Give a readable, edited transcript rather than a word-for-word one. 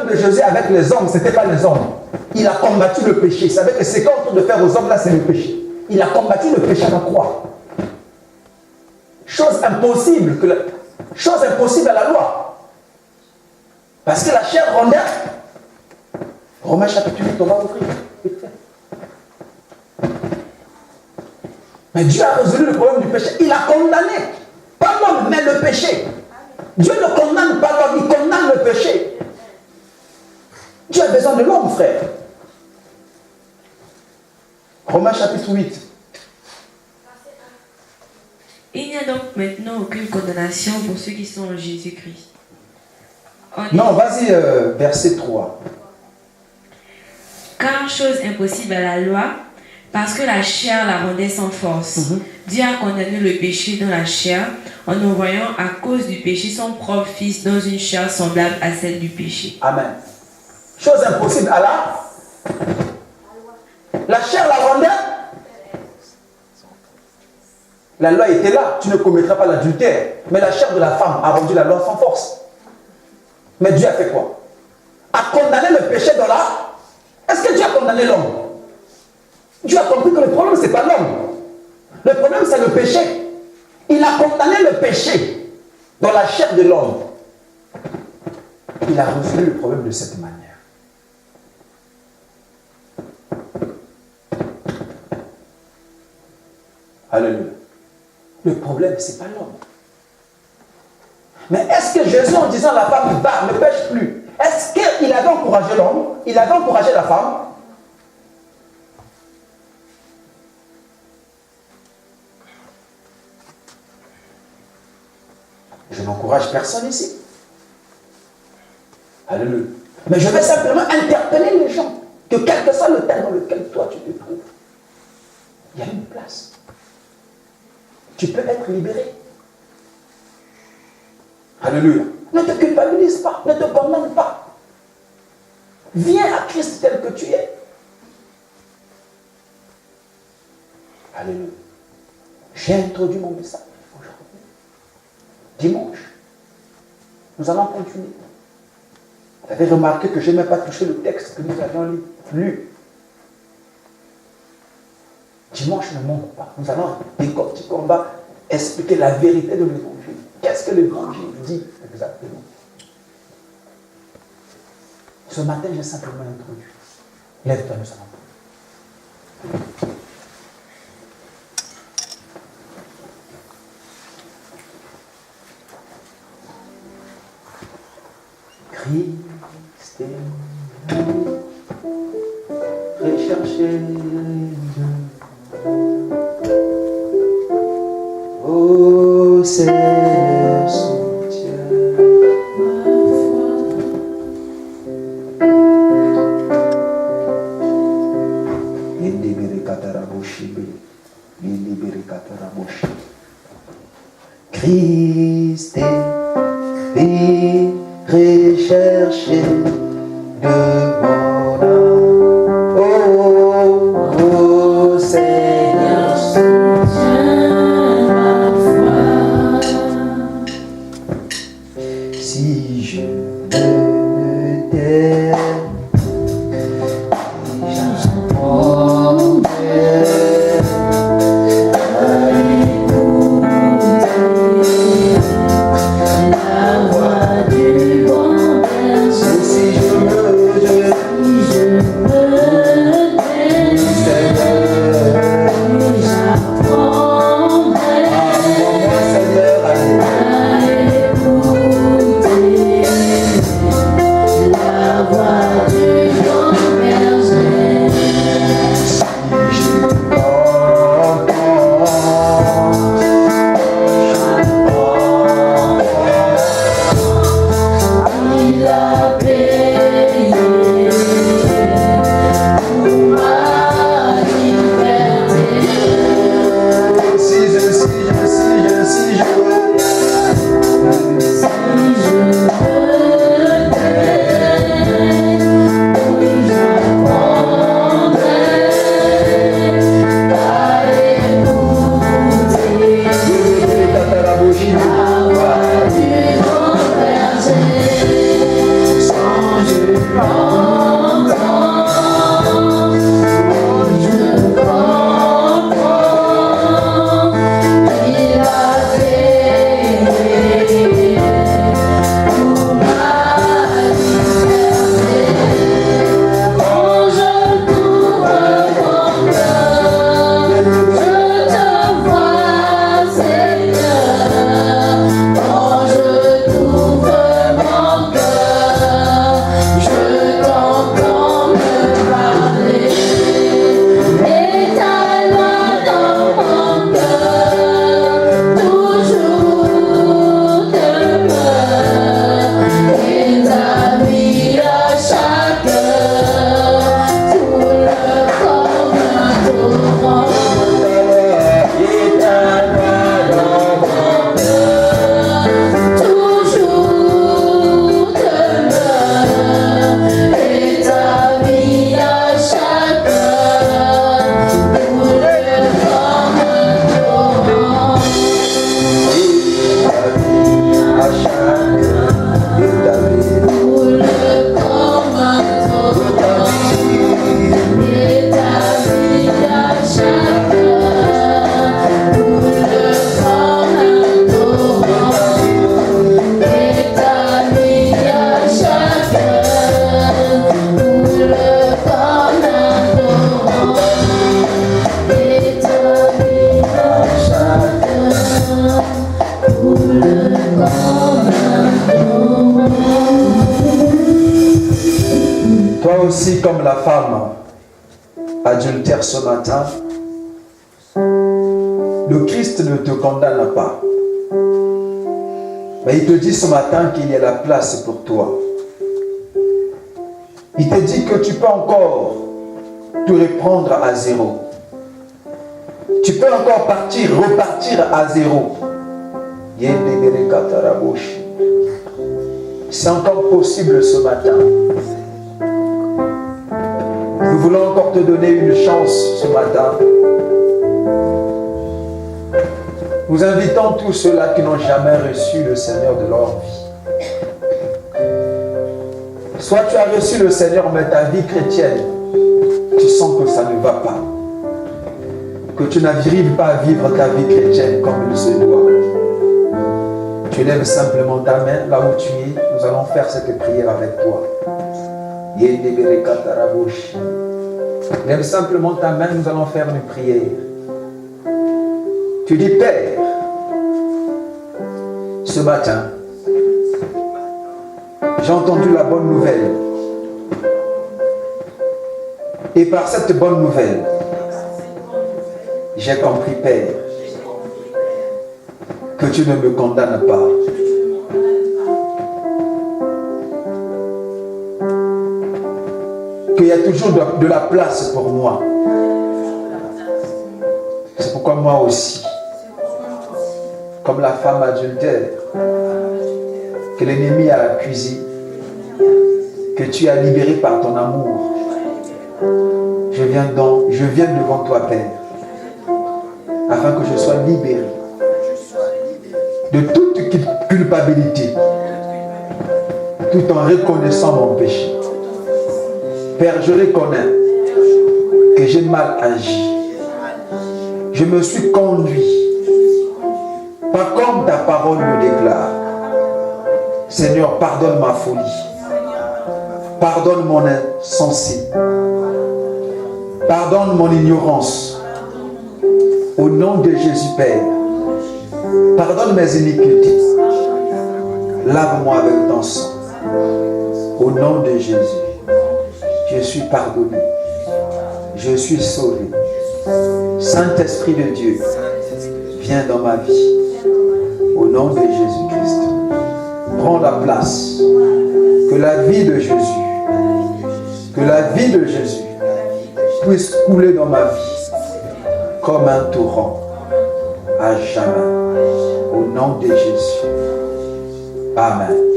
de Jésus avec les hommes, ce n'était pas les hommes. Il a combattu le péché. Il savait que ce qu'on est en train de faire aux hommes là, c'est le péché. Il a combattu le péché à la croix. Chose impossible, chose impossible à la loi. Parce que la chair rendait. Romains chapitre 8, on va ouvrir. Mais Dieu a résolu le problème du péché. Il a condamné. Pas l'homme, mais le péché. Dieu ne condamne pas l'homme, il condamne le péché. Dieu a besoin de l'homme, frère. Romains chapitre 8. Il n'y a donc maintenant aucune condamnation pour ceux qui sont en Jésus-Christ. Non, vas-y, verset 3. Car chose impossible à la loi, parce que la chair la rendait sans force. Dieu a condamné le péché dans la chair, en envoyant à cause du péché son propre Fils dans une chair semblable à celle du péché. Amen. Chose impossible à la chair la rendait. La loi était là, tu ne commettras pas l'adultère. Mais la chair de la femme a rendu la loi sans force. Mais Dieu a fait quoi? A condamné le péché dans la... Est-ce que Dieu a condamné l'homme? Dieu a compris que le problème, ce n'est pas l'homme. Le problème, c'est le péché. Il a condamné le péché dans la chair de l'homme. Il a résolu le problème de cette manière. Alléluia. Le problème, ce n'est pas l'homme. Mais est-ce que Jésus, en disant à la femme, va, ne pêche plus, est-ce qu'il avait encouragé l'homme? Il avait encouragé la femme? Je n'encourage personne ici. Alléluia. Mais je vais simplement interpeller les gens, que quel que soit le terme dans lequel toi tu te trouves, il y a une place. Tu peux être libéré. Alléluia. Ne te culpabilise pas, ne te condamne pas. Viens à Christ tel que tu es. Alléluia. J'ai introduit mon message aujourd'hui. Dimanche. Nous allons continuer. Vous avez remarqué que je n'ai même pas touché le texte que nous avions lu. Dimanche ne manque pas. Nous allons décortiquer, on va expliquer la vérité de l'évangile. Qu'est-ce que l'évangile dit exactement? Ce matin, j'ai simplement introduit. Lève-toi, nous allons. Christ est nous, recherchez oh Seigneur, soutiens ma foi. Christ est recherché de mon âme. Oh Seigneur, soutiens ma foi. Si je ne t'aime, j'apprendrai à écouter la voix du bon berger. Si je ne Toi aussi, comme la femme adultère ce matin, le Christ ne te condamne pas. Mais il te dit ce matin qu'il y a la place pour toi. Il te dit que tu peux encore te reprendre à zéro. Tu peux encore repartir à zéro. C'est encore possible ce matin. Nous voulons encore te donner une chance ce matin. Nous invitons tous ceux-là qui n'ont jamais reçu le Seigneur de leur vie. Soit tu as reçu le Seigneur, mais ta vie chrétienne, tu sens que ça ne va pas. Que tu n'arrives pas à vivre ta vie chrétienne comme il se doit. Tu lèves simplement ta main là où tu es. Nous allons faire cette prière avec toi. Lève simplement ta main, nous allons faire une prière. Tu dis, Père, ce matin, j'ai entendu la bonne nouvelle. Et par cette bonne nouvelle, j'ai compris, Père, que tu ne me condamnes pas. Qu'il y a toujours de la place pour moi. C'est pourquoi moi aussi, comme la femme adultère que l'ennemi a accusée, que tu as libérée par ton amour, je viens devant toi, Père, afin que je sois libéré de toute culpabilité, tout en reconnaissant mon péché. Père, je reconnais que j'ai mal agi. Je me suis conduit, pas comme ta parole me déclare. Seigneur, pardonne ma folie. Pardonne mon insensé. Pardonne mon ignorance. Au nom de Jésus, Père, pardonne mes iniquités. Lave-moi avec ton sang. Au nom de Jésus, je suis pardonné. Je suis sauvé. Saint-Esprit de Dieu, viens dans ma vie. Au nom de Jésus-Christ, prends la place. Que la vie de Jésus, puisse couler dans ma vie comme un torrent à jamais. Au nom de Jésus. Amen.